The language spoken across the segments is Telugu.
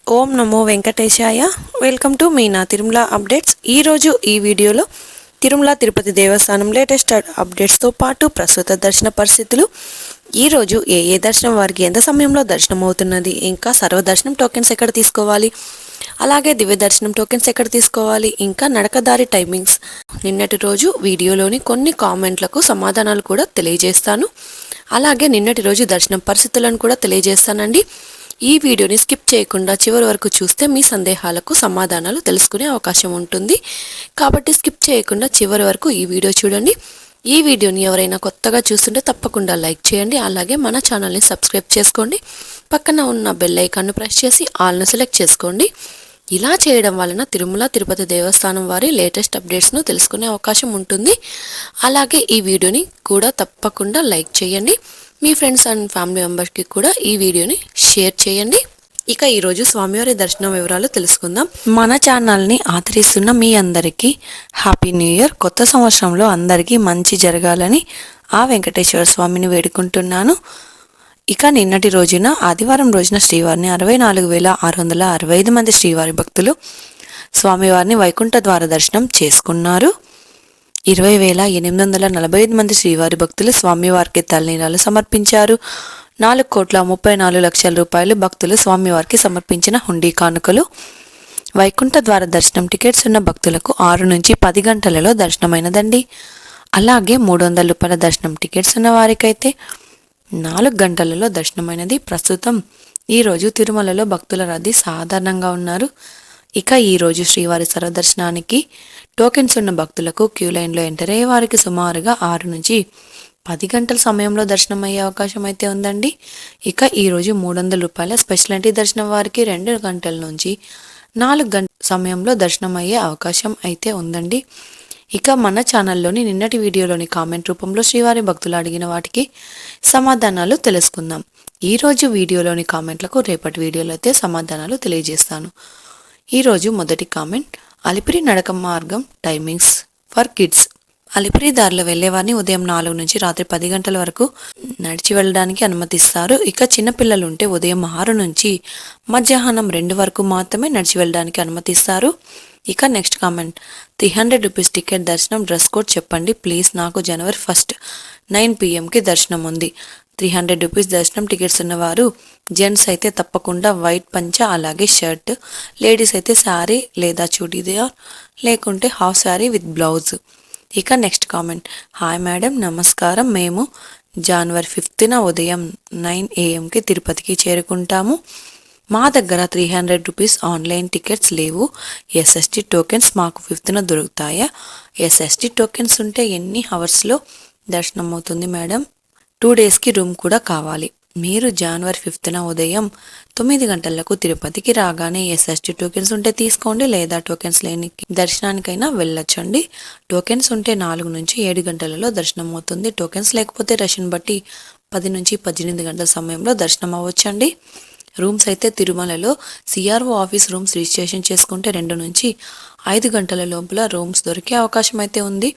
Om Namo Venkatesaya. Welcome to Meena Tirumala updates. ఈరోజు ఈ వీడియోలో తిరుమల తిరుపతి దేవస్థానం లేటెస్ట్ అప్డేట్స్తో పాటు ప్రస్తుత దర్శన పరిస్థితులు, ఈరోజు ఏ దర్శనం వారికి ఎంత సమయంలో దర్శనం అవుతున్నది, ఇంకా సర్వదర్శనం టోకెన్స్ ఎక్కడ తీసుకోవాలి, అలాగే దివ్య దర్శనం టోకెన్స్ ఎక్కడ తీసుకోవాలి, ఇంకా నడకదారి టైమింగ్స్, నిన్నటి రోజు వీడియోలోని కొన్ని కామెంట్లకు సమాధానాలు కూడా తెలియజేస్తాను. అలాగే నిన్నటి రోజు దర్శనం పరిస్థితులను కూడా తెలియజేస్తానండి. ఈ వీడియోని స్కిప్ చేయకుండా చివరి వరకు చూస్తే మీ సందేహాలకు సమాధానాలు తెలుసుకునే అవకాశం ఉంటుంది. కాబట్టి స్కిప్ చేయకుండా చివరి వరకు ఈ వీడియో చూడండి. ఈ వీడియోని ఎవరైనా కొత్తగా చూస్తుంటే తప్పకుండా లైక్ చేయండి. అలాగే మన ఛానల్ని సబ్స్క్రైబ్ చేసుకోండి. పక్కన ఉన్న బెల్ ఐకాన్ను ప్రెస్ చేసి ఆల్ను సెలెక్ట్ చేసుకోండి. ఇలా చేయడం వలన తిరుమల తిరుపతి దేవస్థానం వారి లేటెస్ట్ అప్డేట్స్ను తెలుసుకునే అవకాశం ఉంటుంది. అలాగే ఈ వీడియోని కూడా తప్పకుండా లైక్ చేయండి. మీ ఫ్రెండ్స్ అండ్ ఫ్యామిలీ మెంబర్స్కి కూడా ఈ వీడియోని షేర్ చేయండి. ఇక ఈరోజు స్వామివారి దర్శనం వివరాలు తెలుసుకుందాం. మన ఛానల్ని ఆదరిస్తున్న మీ అందరికీ హ్యాపీ న్యూ ఇయర్. కొత్త సంవత్సరంలో అందరికీ మంచి జరగాలని ఆ వెంకటేశ్వర స్వామిని వేడుకుంటున్నాను. ఇక నిన్నటి రోజున ఆదివారం రోజున శ్రీవారిని 64,665 మంది శ్రీవారి భక్తులు స్వామివారిని వైకుంఠ ద్వార దర్శనం చేసుకున్నారు. 20,845 మంది శ్రీవారి భక్తులు స్వామివారికి తలనీలాలు సమర్పించారు. 4,34,00,000 రూపాయలు భక్తులు స్వామివారికి సమర్పించిన హుండీ కానుకలు. వైకుంఠ ద్వార దర్శనం టికెట్స్ ఉన్న భక్తులకు 6 నుంచి 10 గంటలలో దర్శనమైనదండి. అలాగే 300 రూపాయల దర్శనం టికెట్స్ ఉన్న వారికైతే 4 గంటలలో దర్శనమైనది. ప్రస్తుతం ఈరోజు తిరుమలలో భక్తుల రద్దీ సాధారణంగా ఉన్నారు. ఇక ఈరోజు శ్రీవారి సర్వదర్శనానికి టోకెన్స్ ఉన్న భక్తులకు క్యూ లైన్లో ఎంటర్ అయ్యే వారికి సుమారుగా 6 నుంచి 10 గంటల సమయంలో దర్శనం అయ్యే అవకాశం అయితే ఉందండి. ఇక ఈరోజు 300 రూపాయల స్పెషల్ ఎంట్రీ దర్శనం వారికి 2 గంటల నుంచి 4 గంటల సమయంలో దర్శనం అయ్యే అవకాశం అయితే ఉందండి. ఇక మన ఛానల్లోని నిన్నటి వీడియోలోని కామెంట్ రూపంలో శ్రీవారి భక్తులు అడిగిన వాటికి సమాధానాలు తెలుసుకుందాం. ఈరోజు వీడియోలోని కామెంట్లకు రేపటి వీడియోలో అయితే సమాధానాలు తెలియజేస్తాను. ఈరోజు మొదటి కామెంట్, అలిపిరి నడక మార్గం టైమింగ్స్ ఫర్ కిడ్స్. అలిపిరి దారిలో వెళ్లేవారిని ఉదయం 4 నుంచి రాత్రి 10 గంటల వరకు నడిచి వెళ్ళడానికి అనుమతిస్తారు. ఇక చిన్నపిల్లలు ఉంటే ఉదయం 6 నుంచి మధ్యాహ్నం 2 వరకు మాత్రమే నడిచి వెళ్ళడానికి అనుమతిస్తారు. ఇక నెక్స్ట్ కామెంట్, 300 రూపీస్ టికెట్ దర్శనం డ్రెస్ కోడ్ చెప్పండి ప్లీజ్. నాకు జనవరి 1 9 PM దర్శనం ఉంది. 300 రూపీస్ దర్శనం టికెట్స్ ఉన్నవారు జెంట్స్ అయితే తప్పకుండా వైట్ పంచ అలాగే షర్ట్, లేడీస్ అయితే శారీ లేదా చుడీదార్ లేకుంటే హాఫ్ శారీ విత్ బ్లౌజ్. ఇక నెక్స్ట్ కామెంట్, హాయ్ మేడం నమస్కారం, మేము జనవరి 5 ఉదయం 9 AM తిరుపతికి చేరుకుంటాము. మా దగ్గర 300 రూపీస్ ఆన్లైన్ టికెట్స్ లేవు. ఎస్ఎస్టీ టోకెన్స్ మాకు 5న దొరుకుతాయా? ఎస్ఎస్టీ టోకెన్స్ ఉంటే ఎన్ని అవర్స్లో దర్శనం అవుతుంది మేడం? 2 డేస్కి రూమ్ కూడా కావాలి. మీరు జనవరి 5 ఉదయం 9 గంటలకు తిరుపతికి రాగానే ఎస్ఎస్టీ టోకెన్స్ ఉంటే తీసుకోండి, లేదా టోకెన్స్ లేని దర్శనానికైనా వెళ్ళొచ్చండి. టోకెన్స్ ఉంటే 4 నుంచి 7 గంటలలో దర్శనం అవుతుంది. టోకెన్స్ లేకపోతే రష్ని బట్టి 10 నుంచి 18 గంటల సమయంలో దర్శనం అవ్వచ్చండి. రూమ్స్ అయితే తిరుమలలో సిఆర్ఓ ఆఫీస్ రూమ్స్ రిజిస్ట్రేషన్ చేసుకుంటే 2 నుంచి 5 గంటల లోపల రూమ్స్ దొరికే అవకాశం అయితే ఉంది.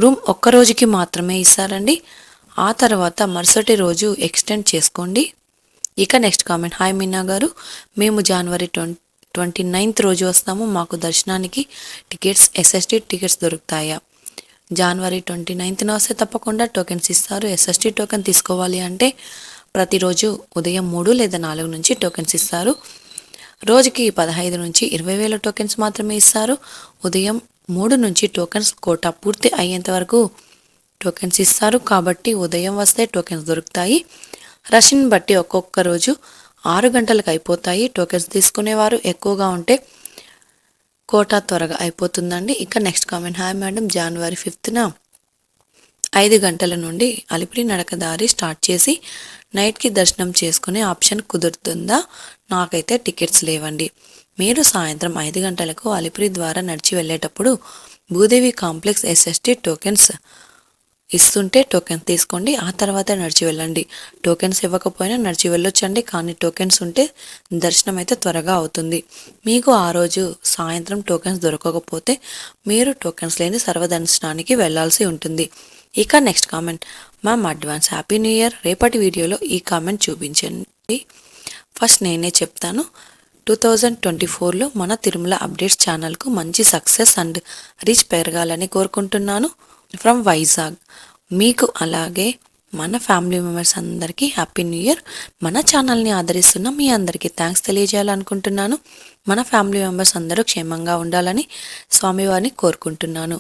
రూమ్ ఒక్క రోజుకి మాత్రమే ఇస్తారండి. ఆ తర్వాత మరుసటి రోజు ఎక్స్టెండ్ చేసుకోండి. ఇక నెక్స్ట్ కామెంట్, హాయ్ మీనా గారు, మేము జనవరి 29 రోజు వస్తాము. మాకు దర్శనానికి టికెట్స్ ఎస్ఎస్టీ టికెట్స్ దొరుకుతాయా? జనవరి 29న వస్తే తప్పకుండా టోకెన్స్ ఇస్తారు. ఎస్ఎస్టీ టోకెన్ తీసుకోవాలి అంటే ప్రతిరోజు ఉదయం 3 లేదా 4 నుంచి టోకెన్స్ ఇస్తారు. రోజుకి 15 నుంచి 20,000 టోకెన్స్ మాత్రమే ఇస్తారు. ఉదయం 3 నుంచి టోకెన్స్ కోటా పూర్తి అయ్యేంత వరకు టోకెన్స్ ఇస్తారు. కాబట్టి ఉదయం వస్తే టోకెన్స్ దొరుకుతాయి. రష్ని బట్టి ఒక్కొక్క రోజు 6 గంటలకు అయిపోతాయి. టోకెన్స్ తీసుకునేవారు ఎక్కువగా ఉంటే కోటా త్వరగా అయిపోతుందండి. ఇక నెక్స్ట్ కామెంట్, హాయ్ మేడం, జనవరి 5న 5 గంటల నుండి అలిపిరి నడక దారి స్టార్ట్ చేసి నైట్కి దర్శనం చేసుకునే ఆప్షన్ కుదురుతుందా? నాకైతే టికెట్స్ లేవండి. మీరు సాయంత్రం 5 గంటలకు అలిపిరి ద్వారా నడిచి వెళ్ళేటప్పుడు భూదేవి కాంప్లెక్స్ ఎస్ఎస్టీ టోకెన్స్ ఇస్తుంటే టోకెన్స్ తీసుకోండి. ఆ తర్వాత నడిచి వెళ్ళండి. టోకెన్స్ ఇవ్వకపోయినా నడిచి వెళ్ళొచ్చండి, కానీ టోకెన్స్ ఉంటే దర్శనం అయితే త్వరగా అవుతుంది. మీకు ఆ రోజు సాయంత్రం టోకెన్స్ దొరకకపోతే మీరు టోకెన్స్ లేని సర్వదర్శనానికి వెళ్లాల్సి ఉంటుంది. ఇక next comment, ma'am advance happy new year. రేపటి వీడియోలో ఈ కామెంట్ చూపించండి. ఫస్ట్ నేనే చెప్తాను. 2024లో మన తిరుమల అప్డేట్స్ ఛానల్కు మంచి సక్సెస్ అండ్ రీచ్ పెరగాలని కోరుకుంటున్నాను. ఫ్రమ్ వైజాగ్. మీకు అలాగే మన ఫ్యామిలీ మెంబర్స్ అందరికీ హ్యాపీ న్యూ ఇయర్. మన ఛానల్ని ఆదరిస్తున్న మీ అందరికీ థ్యాంక్స్ తెలియజేయాలనుకుంటున్నాను. మన ఫ్యామిలీ మెంబర్స్ అందరూ క్షేమంగా ఉండాలని స్వామివారిని కోరుకుంటున్నాను.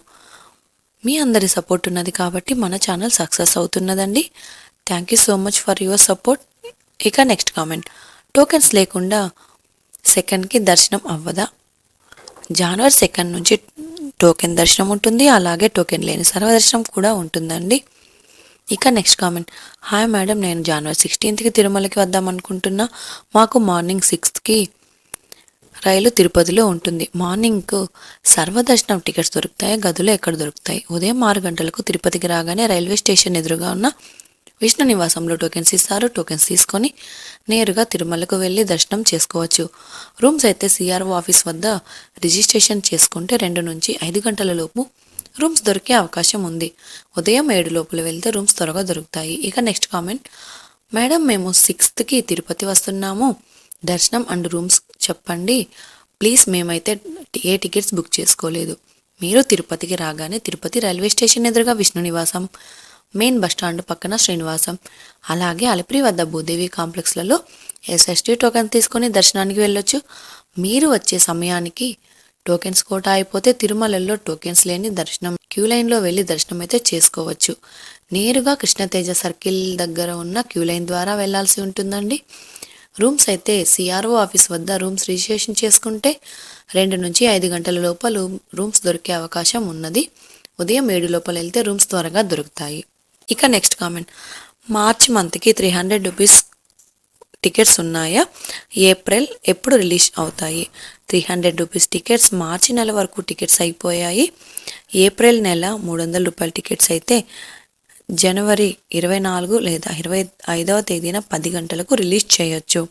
మీ అందరి సపోర్ట్ ఉన్నది కాబట్టి మన ఛానల్ సక్సెస్ అవుతున్నదండి. Thank you so much for your support. ఇక నెక్స్ట్ కామెంట్, టోకెన్స్ లేకుండా సెకండ్కి దర్శనం అవ్వదా? జనవరి 2 నుంచి టోకెన్ దర్శనం ఉంటుంది, అలాగే టోకెన్ లేని సర్వదర్శనం కూడా ఉంటుందండి. ఇక నెక్స్ట్ కామెంట్, హాయ్ మేడం, నేను జనవరి 16కి తిరుమలకి వద్దాం అనుకుంటున్నా. మాకు మార్నింగ్ 6కి రైలు తిరుపతిలో ఉంటుంది. మార్నింగ్కు సర్వదర్శనం టికెట్స్ దొరుకుతాయి, గదులు ఎక్కడ దొరుకుతాయి? ఉదయం 6 గంటలకు తిరుపతికి రాగానే రైల్వే స్టేషన్ ఎదురుగా ఉన్న విష్ణు నివాసంలో టోకెన్స్ ఇస్తారు. టోకెన్స్ తీసుకొని నేరుగా తిరుమలకు వెళ్ళి దర్శనం చేసుకోవచ్చు. రూమ్స్ అయితే సిఆర్ఓ ఆఫీస్ వద్ద రిజిస్ట్రేషన్ చేసుకుంటే 2 నుంచి 5 గంటల లోపు రూమ్స్ దొరికే అవకాశం ఉంది. ఉదయం 7 లోపల వెళ్తే రూమ్స్ త్వరగా దొరుకుతాయి. ఇక నెక్స్ట్ కామెంట్, మేడం మేము 6కి తిరుపతి వస్తున్నాము, దర్శనం అండ్ రూమ్స్ చెప్పండి ప్లీజ్. మేమైతే ఏ టికెట్స్ బుక్ చేసుకోలేదు. మీరు తిరుపతికి రాగానే తిరుపతి రైల్వే స్టేషన్ ఎదురుగా విష్ణు నివాసం, మెయిన్ బస్టాండ్ పక్కన శ్రీనివాసం, అలాగే అలిపిరి వద్ద భూదేవి కాంప్లెక్స్లలో ఎస్ఎస్టీ టోకెన్ తీసుకొని దర్శనానికి వెళ్ళొచ్చు. మీరు వచ్చే సమయానికి టోకెన్స్ కోటా అయిపోతే తిరుమలలో టోకెన్స్ లేని దర్శనం క్యూ లైన్లో వెళ్ళి దర్శనం అయితే చేసుకోవచ్చు. నేరుగా కృష్ణతేజ సర్కిల్ దగ్గర ఉన్న క్యూ లైన్ ద్వారా వెళ్లాల్సి ఉంటుందండి. రూమ్స్ అయితే సిఆర్ఓ ఆఫీస్ వద్ద రూమ్స్ రిజిస్ట్రేషన్ చేసుకుంటే 2 నుంచి 5 గంటల లోపల రూమ్స్ దొరికే అవకాశం ఉన్నది. ఉదయం 7 లోపల వెళ్తే రూమ్స్ త్వరగా దొరుకుతాయి. ఇక నెక్స్ట్ కామెంట్, మార్చ్ మంత్కి 300 రూపీస్ టికెట్స్ ఉన్నాయా? ఏప్రిల్ ఎప్పుడు రిలీజ్ అవుతాయి? 300 రూపీస్ టికెట్స్ మార్చి నెల వరకు టికెట్స్ అయిపోయాయి. ఏప్రిల్ నెల 300 రూపాయల టికెట్స్ అయితే జనవరి 24 లేదా 25వ తేదీన 10 గంటలకు రిలీజ్ చేయొచ్చు.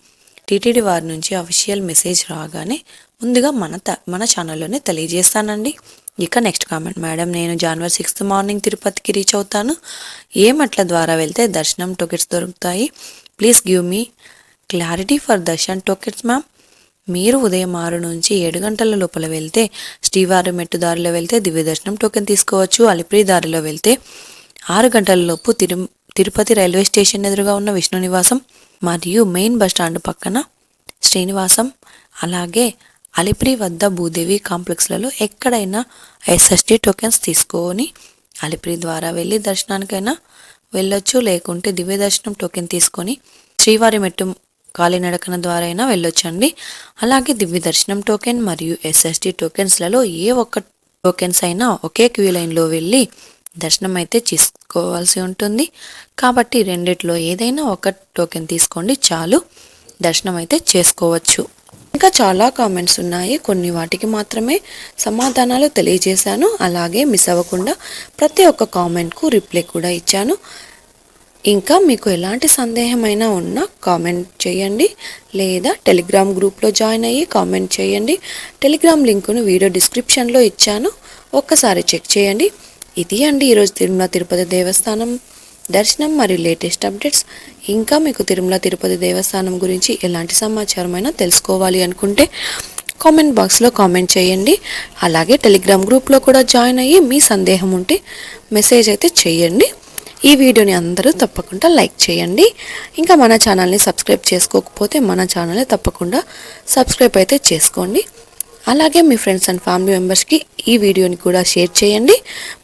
టీటీడీ వారి నుంచి అఫీషియల్ మెసేజ్ రాగానే ముందుగా మన ఛానల్లోనే తెలియజేస్తానండి. ఇక నెక్స్ట్ కామెంట్, మేడం నేను జనవరి 6 మార్నింగ్ తిరుపతికి రీచ్ అవుతాను. ఏ మెట్ల ద్వారా వెళ్తే దర్శనం టికెట్స్ దొరుకుతాయి? Please give me clarity for Darshan tickets ma'am. మీరు ఉదయం 6 నుంచి 7 గంటల లోపల వెళ్తే శ్రీవారి మెట్టు దారిలో వెళ్తే దివ్య దర్శనం టోకెన్ తీసుకోవచ్చు. అలిపిరి దారిలో వెళ్తే 6 గంటల లోపు తిరుపతి రైల్వే స్టేషన్ ఎదురుగా ఉన్న విష్ణు నివాసం మరియు మెయిన్ బస్ స్టాండ్ పక్కన శ్రీనివాసం, అలాగే అలిపిరి వద్ద భూదేవి కాంప్లెక్స్లలో ఎక్కడైనా ఎస్ఎస్టీ టోకెన్స్ తీసుకొని అలిపిరి ద్వారా వెళ్ళి దర్శనానికైనా వెళ్ళొచ్చు. లేకుంటే దివ్య దర్శనం టోకెన్ తీసుకొని శ్రీవారి మెట్టు కాలినడకన ద్వారా అయినా వెళ్ళొచ్చండి. అలాగే దివ్య దర్శనం టోకెన్ మరియు ఎస్ఎస్టీ టోకెన్స్లలో ఏ ఒక్క టోకెన్స్ అయినా ఒకే క్యూ లైన్లో వెళ్ళి దర్శనం అయితే చేసుకోవాల్సి ఉంటుంది. కాబట్టి రెండిట్లో ఏదైనా ఒక టోకెన్ తీసుకోండి చాలు, దర్శనం అయితే చేసుకోవచ్చు. ఇంకా చాలా కామెంట్స్ ఉన్నాయి, కొన్ని వాటికి మాత్రమే సమాధానాలు తెలియజేశాను. అలాగే మిస్ అవ్వకుండా ప్రతి ఒక్క కామెంట్కు రిప్లై కూడా ఇచ్చాను. ఇంకా మీకు ఎలాంటి సందేహమైనా ఉన్నా కామెంట్ చేయండి, లేదా టెలిగ్రామ్ గ్రూప్లో జాయిన్ అయ్యి కామెంట్ చేయండి. టెలిగ్రామ్ లింకును వీడియో డిస్క్రిప్షన్లో ఇచ్చాను, ఒక్కసారి చెక్ చేయండి. ఇది అండి ఈరోజు తిరుమల తిరుపతి దేవస్థానం దర్శనం మరియు లేటెస్ట్ అప్డేట్స్. ఇంకా మీకు తిరుమల తిరుపతి దేవస్థానం గురించి ఎలాంటి సమాచారమైనా తెలుసుకోవాలి అనుకుంటే కామెంట్ బాక్స్లో కామెంట్ చేయండి. అలాగే టెలిగ్రామ్ గ్రూప్లో కూడా జాయిన్ అయ్యి మీ సందేహం ఉంటే మెసేజ్ అయితే చేయండి. ఈ వీడియోని అందరూ తప్పకుండా లైక్ చేయండి. ఇంకా మన ఛానల్ని సబ్స్క్రైబ్ చేసుకోకపోతే మన ఛానల్ని తప్పకుండా సబ్స్క్రైబ్ అయితే చేసుకోండి. అలాగే మీ ఫ్రెండ్స్ అండ్ ఫ్యామిలీ మెంబర్స్కి ఈ వీడియోని కూడా షేర్ చేయండి.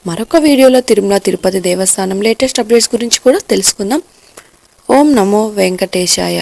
మరొక వీడియోలో తిరుమల తిరుపతి దేవస్థానం లేటెస్ట్ అప్డేట్స్ గురించి కూడా తెలుసుకుందాం. ఓం నమో వెంకటేశాయ.